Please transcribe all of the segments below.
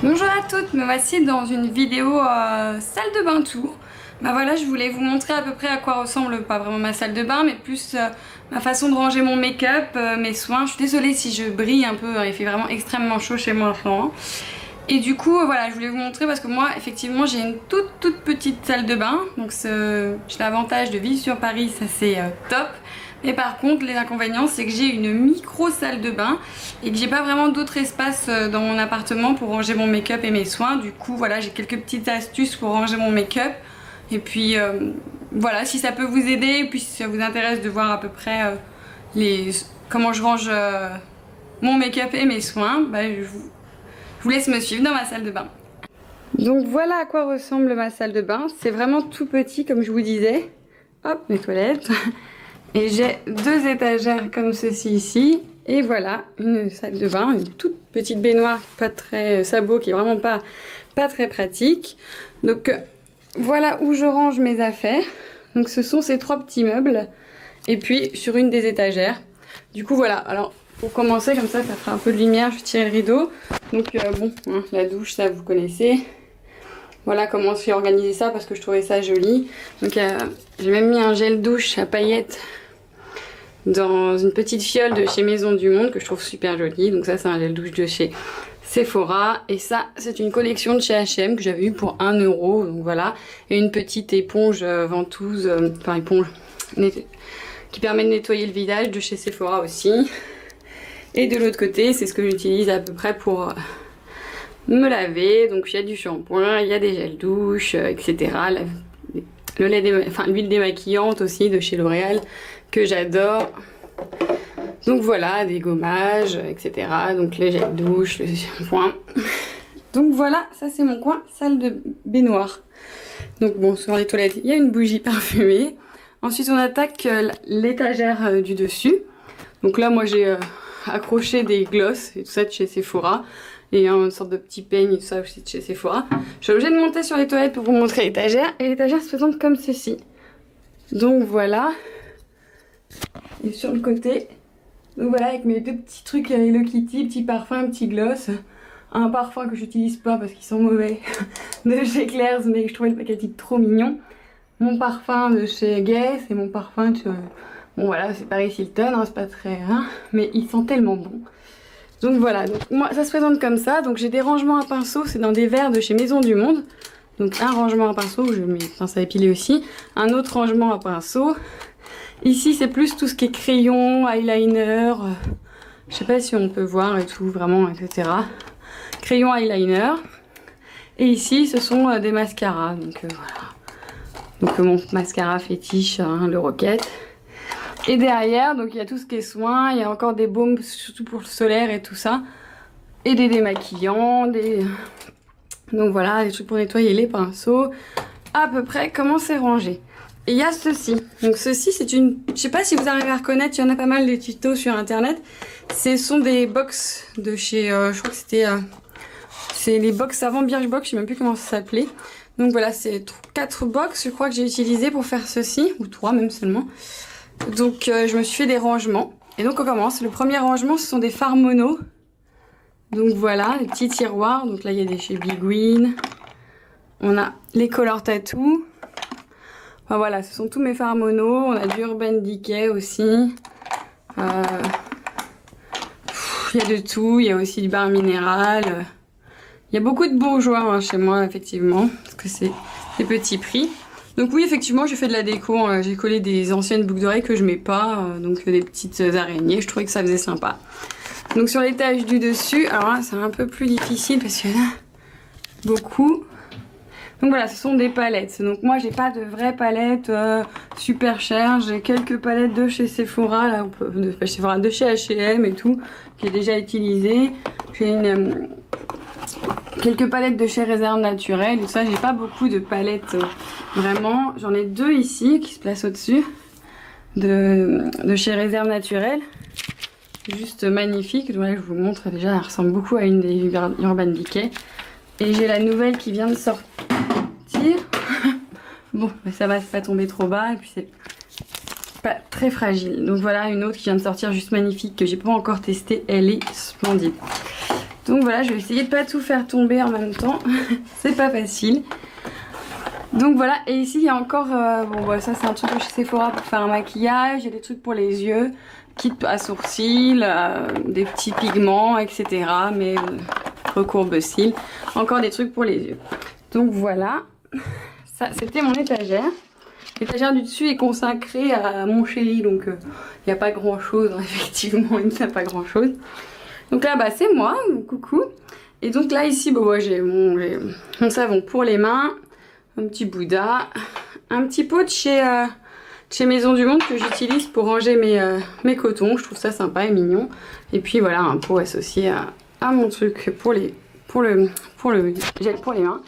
Bonjour à toutes, me voici dans une vidéo salle de bain tour. Bah voilà, je voulais vous montrer à peu près à quoi ressemble, pas vraiment ma salle de bain, mais plus ma façon de ranger mon make-up, mes soins. Je suis désolée si je brille un peu, il fait vraiment extrêmement chaud chez moi en ce moment. Et du coup, voilà, je voulais vous montrer parce que moi, effectivement, j'ai une toute petite salle de bain. Donc j'ai l'avantage de vivre sur Paris, ça c'est top. Mais par contre, les inconvénients, c'est que j'ai une micro salle de bain et que j'ai pas vraiment d'autres espaces dans mon appartement pour ranger mon make-up et mes soins. Du coup, voilà, j'ai quelques petites astuces pour ranger mon make-up. Et puis, voilà, si ça peut vous aider, et puis si ça vous intéresse de voir à peu près comment je range mon make-up et mes soins, bah, je vous laisse me suivre dans ma salle de bain. Donc voilà à quoi ressemble ma salle de bain. C'est vraiment tout petit, comme je vous disais. Hop, mes toilettes. Et j'ai deux étagères comme ceci ici. Et voilà, une salle de bain, une toute petite baignoire, pas très sabot, qui est vraiment pas très pratique. Donc voilà où je range mes affaires. Donc ce sont ces trois petits meubles. Et puis sur une des étagères. Du coup voilà, alors pour commencer comme ça fera un peu de lumière, je vais tirer le rideau. Donc bon, hein, la douche, ça vous connaissez. Voilà comment j'ai organisé ça parce que je trouvais ça joli. Donc j'ai même mis un gel douche à paillettes dans une petite fiole de chez Maison du Monde que je trouve super jolie. Donc ça c'est un gel douche de chez Sephora. Et ça c'est une collection de chez H&M que j'avais eu pour 1 €. Donc voilà. Et une petite éponge ventouse, enfin éponge qui permet de nettoyer le visage de chez Sephora aussi. Et de l'autre côté c'est ce que j'utilise à peu près pour me laver. Donc il y a du shampoing, il y a des gels douche, etc. L'huile démaquillante aussi de chez L'Oréal que j'adore. Donc voilà, des gommages, etc. Donc les gels douche, le shampoing. Donc voilà, ça c'est mon coin salle de baignoire. Donc bon, sur les toilettes, il y a une bougie parfumée. Ensuite on attaque l'étagère du dessus. Donc là moi j'ai accroché des glosses et tout ça de chez Sephora. Et une sorte de petit peigne et tout ça aussi de chez Sephora. Je suis obligée de monter sur les toilettes pour vous montrer l'étagère. Et l'étagère se présente comme ceci. Donc voilà. Et sur le côté, donc voilà, avec mes deux petits trucs Hello Kitty, petit parfum, petit gloss. Un parfum que j'utilise pas parce qu'ils sont mauvais de chez Claire's, mais je trouvais le packaging trop mignon. Mon parfum de chez Guess et mon parfum de... Bon voilà, c'est Paris Hilton, hein, c'est pas très... Hein, mais ils sont tellement bons. Donc voilà, donc moi ça se présente comme ça. Donc j'ai des rangements à pinceau, c'est dans des verres de chez Maison du Monde. Donc un rangement à pinceau où je mets pince à épiler aussi. Un autre rangement à pinceau. Ici c'est plus tout ce qui est crayon, eyeliner. Je sais pas si on peut voir et tout vraiment, etc. Crayon, eyeliner. Et ici ce sont des mascaras. Donc voilà. Donc mon mascara fétiche, hein, le Rocket. Et derrière, donc il y a tout ce qui est soin, il y a encore des baumes, surtout pour le solaire et tout ça. Et des démaquillants, donc voilà, des trucs pour nettoyer les pinceaux. À peu près comment c'est rangé. Et il y a ceci. Donc ceci c'est une... Je sais pas si vous arrivez à reconnaître, il y en a pas mal des tutos sur internet. Ce sont des box de chez... je crois que c'était... c'est les box avant Birchbox, je sais même plus comment ça s'appelait. Donc voilà, c'est 4 box je crois que j'ai utilisé pour faire ceci. Ou 3 même seulement. Donc je me suis fait des rangements. Et donc on commence. Le premier rangement ce sont des fards mono. Donc voilà, les petits tiroirs. Donc là il y a des chez Biguine. On a les Color Tattoo. Enfin voilà, ce sont tous mes fards mono. On a du Urban Decay aussi. Il y a de tout. Il y a aussi du bar minéral. Il y a beaucoup de bourgeois hein, chez moi effectivement. Parce que c'est des petits prix. Donc oui effectivement j'ai fait de la déco, j'ai collé des anciennes boucles d'oreilles que je mets pas, donc des petites araignées, je trouvais que ça faisait sympa. Donc sur l'étage du dessus, alors là c'est un peu plus difficile parce qu'il y en a beaucoup. Donc voilà, ce sont des palettes, donc moi j'ai pas de vraies palettes super chères, j'ai quelques palettes de chez Sephora, là, de chez H&M et tout, que j'ai déjà utilisées. J'ai quelques palettes de chez Réserve Naturelle, et ça j'ai pas beaucoup de palettes vraiment, j'en ai 2 ici qui se placent au-dessus de chez Réserve Naturelle, juste magnifique. Donc là je vous montre déjà, elle ressemble beaucoup à une des Urban Decay. Et j'ai la nouvelle qui vient de sortir. Bon, mais ça va pas tomber trop bas et puis c'est pas très fragile. Donc voilà une autre qui vient de sortir juste magnifique que j'ai pas encore testée, elle est splendide. Donc voilà, je vais essayer de pas tout faire tomber en même temps. C'est pas facile. Donc voilà, et ici il y a encore, bon bah, ça c'est un truc de chez Sephora pour faire un maquillage, il y a des trucs pour les yeux, kit à sourcils, des petits pigments, etc. Mais recourbe-cils, encore des trucs pour les yeux. Donc voilà, ça c'était mon étagère. L'étagère du dessus est consacrée à mon chéri, donc il n'y a pas grand chose, hein, effectivement il n'y a pas grand chose. Donc là bah c'est moi, coucou. Et donc là ici bah, j'ai mon savon pour les mains. Un petit Bouddha, un petit pot de chez Maison du Monde que j'utilise pour ranger mes cotons. Je trouve ça sympa et mignon. Et puis voilà, un pot associé à mon truc pour le gel pour les mains.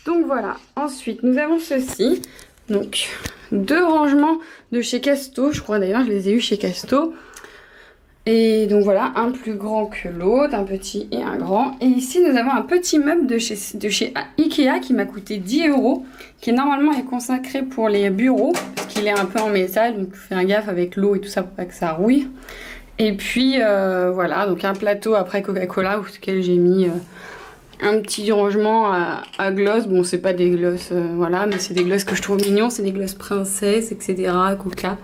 Donc voilà. Ensuite, nous avons ceci. Donc, 2 rangements de chez Casto. Je crois d'ailleurs, je les ai eu chez Casto. Et donc voilà, un plus grand que l'autre, un petit et un grand. Et ici, nous avons un petit meuble de chez Ikea qui m'a coûté 10 €, qui normalement est consacré pour les bureaux, parce qu'il est un peu en métal, donc fais un gaffe avec l'eau et tout ça pour pas que ça rouille. Et puis voilà, donc un plateau après Coca-Cola, auquel j'ai mis un petit rangement à gloss. Bon, c'est pas des gloss, voilà, mais c'est des gloss que je trouve mignons, c'est des gloss princesse, etc. Coca.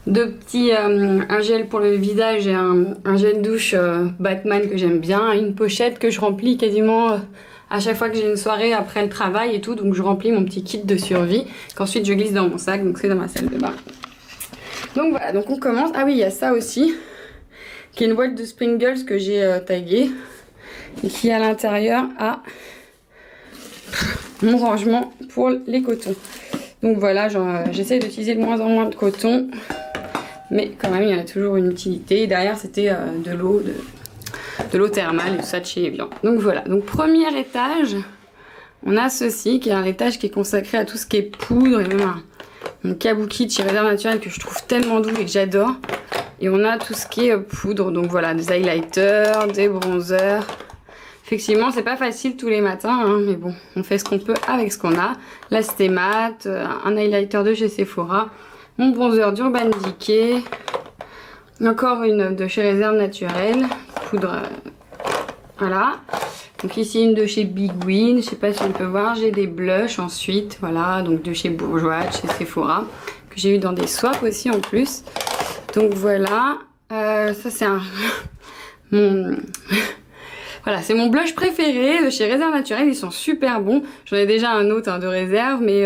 2 petits, un gel pour le visage et un gel douche Batman que j'aime bien, une pochette que je remplis quasiment à chaque fois que j'ai une soirée après le travail et tout, donc je remplis mon petit kit de survie qu'ensuite je glisse dans mon sac, donc c'est dans ma salle de bain. Donc voilà, donc on commence. Ah oui, il y a ça aussi, qui est une boîte de Springles que j'ai taguée et qui à l'intérieur a mon rangement pour les cotons. Donc voilà, j'essaie d'utiliser de moins en moins de coton. Mais quand même, il y en a toujours une utilité. Et derrière, c'était de l'eau thermale et tout ça de chez Evian. Donc voilà. Donc premier étage, on a ceci, qui est un étage qui est consacré à tout ce qui est poudre. Et même un kabuki de chez Réserve Naturelle que je trouve tellement doux et que j'adore. Et on a tout ce qui est poudre. Donc voilà, des highlighters, des bronzers. Effectivement, c'est pas facile tous les matins, hein, mais bon, on fait ce qu'on peut avec ce qu'on a. Là, c'était mat, un highlighter de chez Sephora. Mon bronzer d'Urban Decay, encore une de chez Réserve Naturelle, poudre, voilà. Donc ici une de chez Big Win, je sais pas si on peut voir, j'ai des blushs ensuite, voilà, donc de chez Bourjois, de chez Sephora, que j'ai eu dans des swaps aussi en plus. Donc voilà, ça c'est voilà, c'est mon blush préféré de chez Réserve Naturelle, ils sont super bons. J'en ai déjà un autre de réserve, mais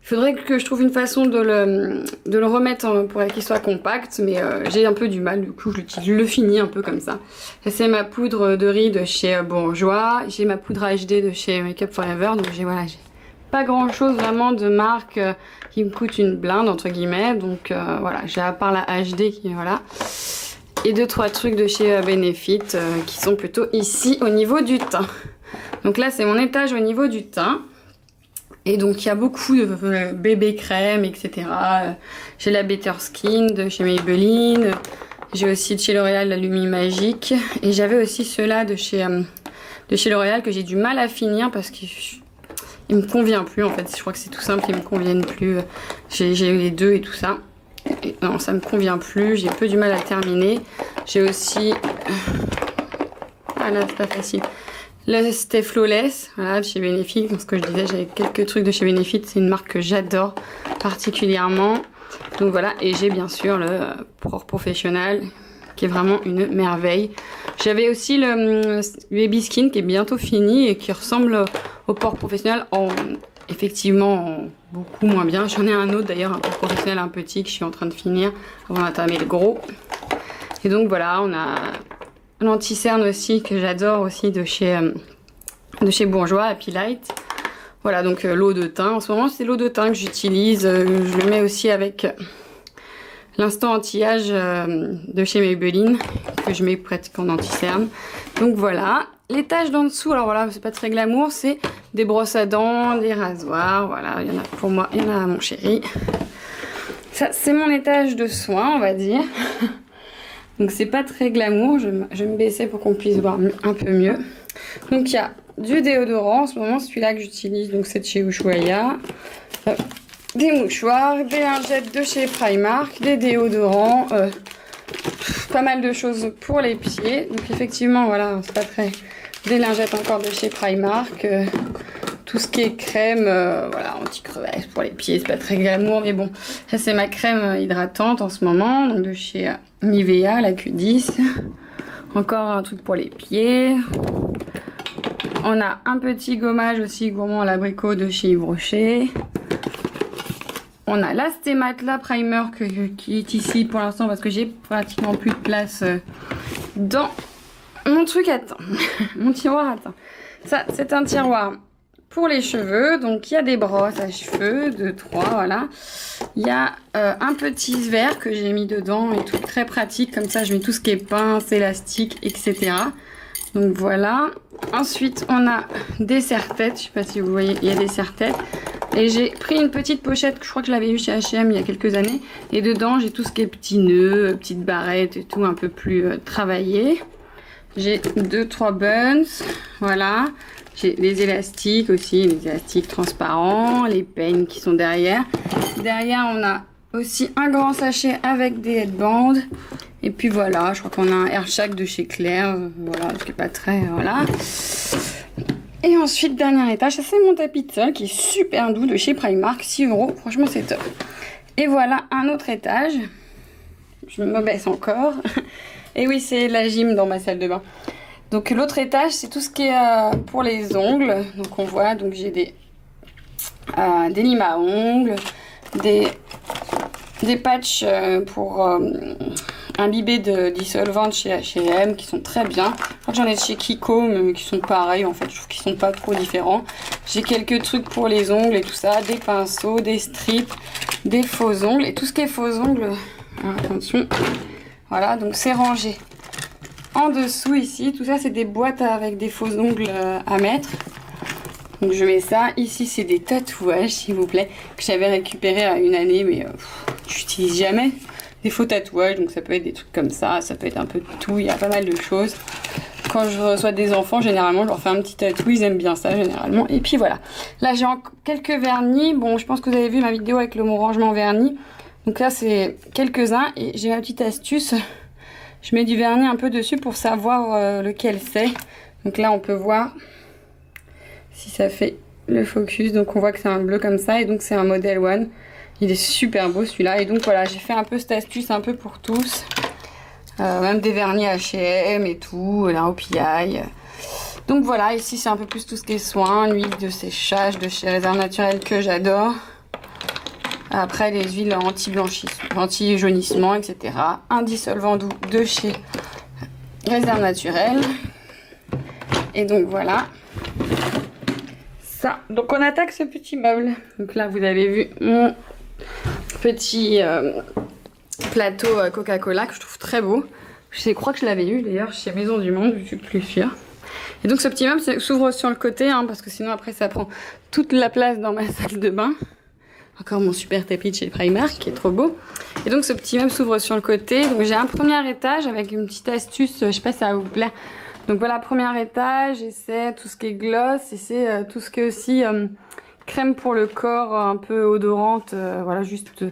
il faudrait que je trouve une façon de le remettre pour qu'il soit compact, mais j'ai un peu du mal, du coup je le finis un peu comme ça. Ça c'est ma poudre de riz de chez Bourjois, j'ai ma poudre HD de chez Make Up Forever, donc j'ai pas grand chose vraiment de marque qui me coûte une blinde entre guillemets, donc voilà, j'ai à part la HD qui voilà. Et 2-3 trucs de chez Benefit qui sont plutôt ici au niveau du teint. Donc là c'est mon étage au niveau du teint. Et donc il y a beaucoup de bébé crème, etc. J'ai la Better Skin de chez Maybelline. J'ai aussi de chez L'Oréal la Lumi Magique. Et j'avais aussi ceux-là de chez L'Oréal que j'ai du mal à finir parce qu'il me convient plus en fait. Je crois que c'est tout simple, ils me conviennent plus. J'ai eu les deux et tout ça. Et non, ça me convient plus. J'ai un peu du mal à terminer. J'ai aussi... Ah là, c'est pas facile. Là, c'était Flawless, voilà, de chez Benefit. Donc, ce que je disais, j'avais quelques trucs de chez Benefit. C'est une marque que j'adore particulièrement. Donc voilà, et j'ai bien sûr le Pore Professional, qui est vraiment une merveille. J'avais aussi le Baby Skin, qui est bientôt fini et qui ressemble au Pore Professional effectivement beaucoup moins bien. J'en ai un autre d'ailleurs, un Pore Professional, un petit, que je suis en train de finir avant d'entamer le gros. Et donc voilà, on a... l'anti-cerne aussi que j'adore aussi de chez Bourjois, Happy Light. Voilà, donc l'eau de teint. En ce moment, c'est l'eau de teint que j'utilise. Je le mets aussi avec l'instant anti-âge de chez Maybelline, que je mets presque en anti-cerne. Donc voilà. L'étage d'en dessous, alors voilà, c'est pas très glamour, c'est des brosses à dents, des rasoirs. Voilà, il y en a pour moi, il y en a à mon chéri. Ça, c'est mon étage de soins, on va dire. Donc c'est pas très glamour, je vais me baisser pour qu'on puisse voir un peu mieux. Donc il y a du déodorant, en ce moment celui-là que j'utilise, donc c'est de chez Ushuaïa. Des mouchoirs, des lingettes de chez Primark, des déodorants, pas mal de choses pour les pieds. Donc effectivement, voilà, c'est pas très... Des lingettes encore de chez Primark. Tout ce qui est crème, voilà, anti-crevette pour les pieds, c'est pas très glamour, mais bon, ça c'est ma crème hydratante en ce moment, donc de chez Nivea, la Q10. Encore un truc pour les pieds. On a un petit gommage aussi gourmand à l'abricot de chez Yves Rocher. On a l'Astématla Primer qui est ici pour l'instant parce que j'ai pratiquement plus de place dans mon truc à teint, mon tiroir à teint. Ça, c'est un tiroir pour les cheveux, donc il y a des brosses à cheveux, 2, 3, voilà. Il y a un petit verre que j'ai mis dedans et tout, très pratique, comme ça je mets tout ce qui est pince, élastique, etc. Donc voilà. Ensuite on a des serre-têtes, je sais pas si vous voyez, il y a des serre-têtes. Et j'ai pris une petite pochette, que je crois que je l'avais eu chez H&M il y a quelques années. Et dedans j'ai tout ce qui est petits nœuds, petites barrettes et tout, un peu plus travaillé. J'ai 2-3 buns, voilà. J'ai les élastiques aussi, les élastiques transparents, les peignes qui sont derrière. Derrière, on a aussi un grand sachet avec des headbands. Et puis voilà, je crois qu'on a un Airshag de chez Claire, voilà, ce qui est pas très, voilà. Et ensuite, dernier étage, ça c'est mon tapis de sol qui est super doux de chez Primark, 6 €, franchement c'est top. Et voilà un autre étage, je me baisse encore. Et oui, c'est la gym dans ma salle de bain. Donc l'autre étage, c'est tout ce qui est pour les ongles. Donc on voit, donc j'ai des limes à ongles, des patchs pour imbibés de dissolvant de chez H&M qui sont très bien. J'en ai de chez Kiko, mais qui sont pareils en fait, je trouve qu'ils sont pas trop différents. J'ai quelques trucs pour les ongles et tout ça, des pinceaux, des strips, des faux ongles. Et tout ce qui est faux ongles, attention, voilà, donc c'est rangé en dessous ici. Tout ça c'est des boîtes avec des faux ongles à mettre. Donc je mets ça. Ici c'est des tatouages s'il vous plaît, que j'avais récupéré à une année mais j'utilise jamais. Des faux tatouages, donc ça peut être des trucs comme ça peut être un peu de tout, il y a pas mal de choses. Quand je reçois des enfants, généralement je leur fais un petit tatou, ils aiment bien ça généralement. Et puis voilà, là j'ai quelques vernis. Bon, je pense que vous avez vu ma vidéo avec le mot rangement vernis. Donc là c'est quelques-uns et j'ai ma petite astuce. Je mets du vernis un peu dessus pour savoir lequel c'est. Donc là on peut voir si ça fait le focus. Donc on voit que c'est un bleu comme ça et donc c'est un modèle One. Il est super beau celui-là. Et donc voilà, j'ai fait un peu cette astuce un peu pour tous. Même des vernis H&M et tout, là au PI. Donc voilà, ici c'est un peu plus tout ce qui est soin, l'huile de séchage de chez Réserve Naturelle que j'adore. Après les huiles anti-blanchissement, anti-jaunissement, etc. Un dissolvant doux de chez Réserve Naturelle. Et donc voilà. Ça. Donc on attaque ce petit meuble. Donc là vous avez vu mon petit plateau Coca-Cola que je trouve très beau. Je crois que je l'avais eu d'ailleurs chez Maison du Monde, je suis plus sûre. Et donc ce petit meuble s'ouvre sur le côté, hein, parce que sinon après ça prend toute la place dans ma salle de bain. Encore mon super tapis de chez Primark qui est trop beau. Et donc ce petit meuble s'ouvre sur le côté. Donc j'ai un premier étage avec une petite astuce, je sais pas si ça va vous plaire. Donc voilà, premier étage, et c'est tout ce qui est gloss, et c'est tout ce qui est aussi crème pour le corps, un peu odorante, voilà, juste...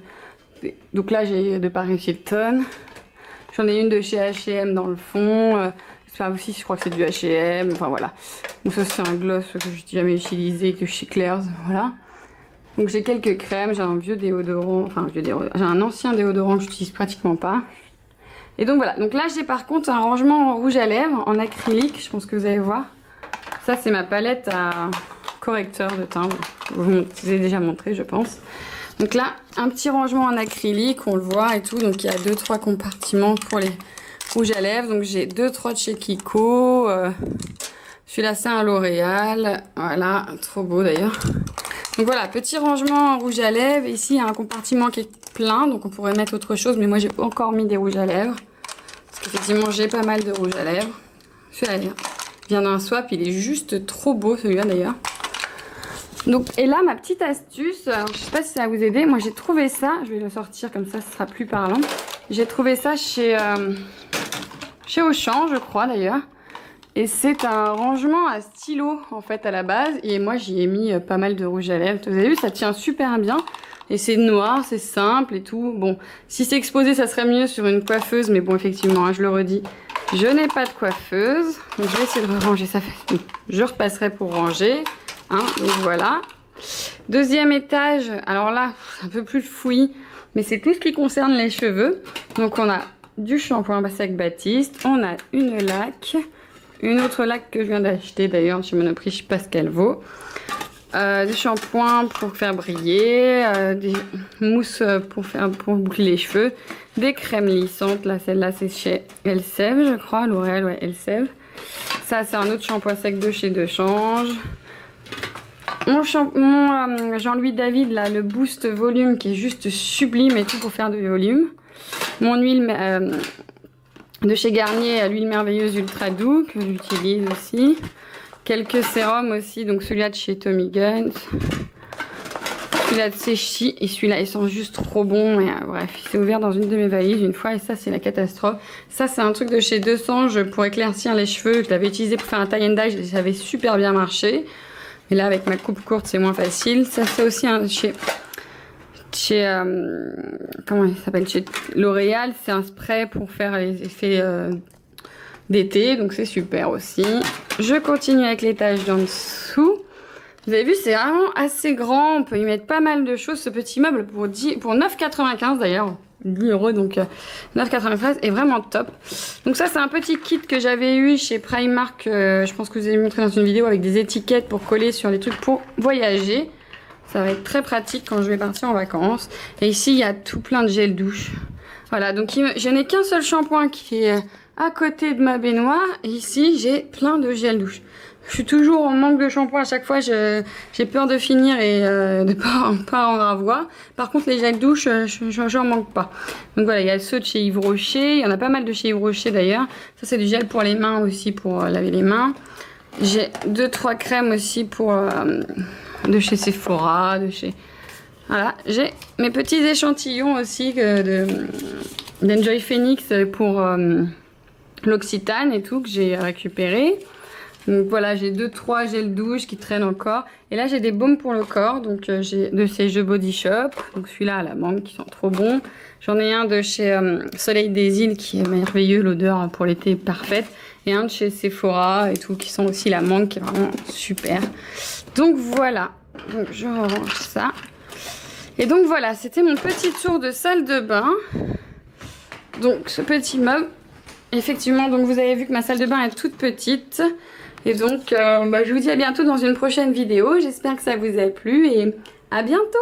donc là j'ai de Paris Hilton. J'en ai une de chez H&M dans le fond. Ça aussi, je crois que c'est du H&M, enfin voilà. Donc ça c'est un gloss que je n'ai jamais utilisé, que chez Claire's, voilà. Donc j'ai quelques crèmes, j'ai un vieux déodorant, enfin j'ai un ancien déodorant que j'utilise pratiquement pas. Et donc voilà, donc là j'ai par contre un rangement en rouge à lèvres en acrylique, je pense que vous allez voir. Ça c'est ma palette à correcteur de teint, je vous ai déjà montré je pense. Donc là, un petit rangement en acrylique, on le voit et tout, donc il y a 2-3 compartiments pour les rouges à lèvres. Donc j'ai 2-3 de chez Kiko, celui-là c'est un L'Oréal, voilà, trop beau d'ailleurs. Donc voilà, petit rangement en rouge à lèvres, ici il y a un compartiment qui est plein, donc on pourrait mettre autre chose, mais moi j'ai encore mis des rouges à lèvres. Parce qu'effectivement j'ai pas mal de rouges à lèvres. Celui-là vient d'un swap, il est juste trop beau celui-là d'ailleurs. Donc, et là ma petite astuce, alors, je sais pas si ça va vous aider, moi j'ai trouvé ça, je vais le sortir comme ça, ce sera plus parlant. J'ai trouvé ça chez Auchan je crois d'ailleurs. Et c'est un rangement à stylo en fait à la base, et moi j'y ai mis pas mal de rouge à lèvres, vous avez vu ça tient super bien. Et c'est noir, c'est simple et tout. Bon, si c'est exposé, ça serait mieux sur une coiffeuse. Mais bon, effectivement, hein, je le redis, je n'ai pas de coiffeuse. Donc je vais essayer de ranger ça. Je repasserai pour ranger. Hein, donc voilà. Deuxième étage. Alors là, un peu plus fouillis. Mais c'est tout ce qui concerne les cheveux. Donc on a du shampoing sec Baptiste. On a une laque. Une autre laque que je viens d'acheter d'ailleurs chez Monoprix. Je ne sais pas ce qu'elle vaut. Des shampoings pour faire briller, des mousses pour boucler les cheveux, des crèmes lissantes. Là, celle-là, c'est chez Elseve, je crois. L'Oréal, ouais, Elseve. Ça, c'est un autre shampoing sec de chez De Change. Mon Jean-Louis David, là, le Boost Volume, qui est juste sublime et tout pour faire du volume. Mon huile de chez Garnier, l'huile merveilleuse Ultra Doux, que j'utilise aussi. Quelques sérums aussi, donc celui-là de chez Tommy Guns, celui-là de Sechi, et celui-là ils sont juste trop bons. Et bref, il s'est ouvert dans une de mes valises une fois et ça c'est la catastrophe. Ça c'est un truc de chez 200 pour éclaircir les cheveux. Je l'avais utilisé pour faire un tie and dye et ça avait super bien marché. Et là avec ma coupe courte c'est moins facile. Ça c'est aussi un chez comment il s'appelle, chez L'Oréal, c'est un spray pour faire les effets d'été, donc c'est super aussi. Je continue avec l'étage d'en dessous. Vous avez vu, c'est vraiment assez grand. On peut y mettre pas mal de choses. Ce petit meuble pour 9,95 d'ailleurs. 10 €, donc 9,93 est vraiment top. Donc ça, c'est un petit kit que j'avais eu chez Primark. Je pense que vous avez montré dans une vidéo avec des étiquettes pour coller sur les trucs pour voyager. Ça va être très pratique quand je vais partir en vacances. Et ici, il y a tout plein de gel douche. Voilà, donc je n'ai qu'un seul shampoing qui est à côté de ma baignoire. Et ici, j'ai plein de gel douche. Je suis toujours en manque de shampoing. À chaque fois, j'ai peur de finir et de pas en avoir. Par contre, les gels douche, j'en manque pas. Donc voilà, il y a ceux de chez Yves Rocher. Il y en a pas mal de chez Yves Rocher d'ailleurs. Ça, c'est du gel pour les mains aussi, pour laver les mains. J'ai 2-3 crèmes aussi pour de chez Sephora, de chez... Voilà, j'ai mes petits échantillons aussi d'Enjoy Phoenix pour l'Occitane et tout que j'ai récupéré. Donc voilà, j'ai 2-3 gels douche qui traînent encore. Et là, j'ai des baumes pour le corps. Donc j'ai de chez The Body Shop. Donc celui-là à la mangue qui sont trop bons. J'en ai un de chez Soleil des Îles qui est merveilleux. L'odeur pour l'été est parfaite. Et un de chez Sephora et tout qui sont aussi la mangue qui est vraiment super. Donc voilà. Donc je range ça. Et donc voilà, c'était mon petit tour de salle de bain. Donc ce petit meuble. Effectivement, donc vous avez vu que ma salle de bain est toute petite. Et donc, je vous dis à bientôt dans une prochaine vidéo. J'espère que ça vous a plu et à bientôt!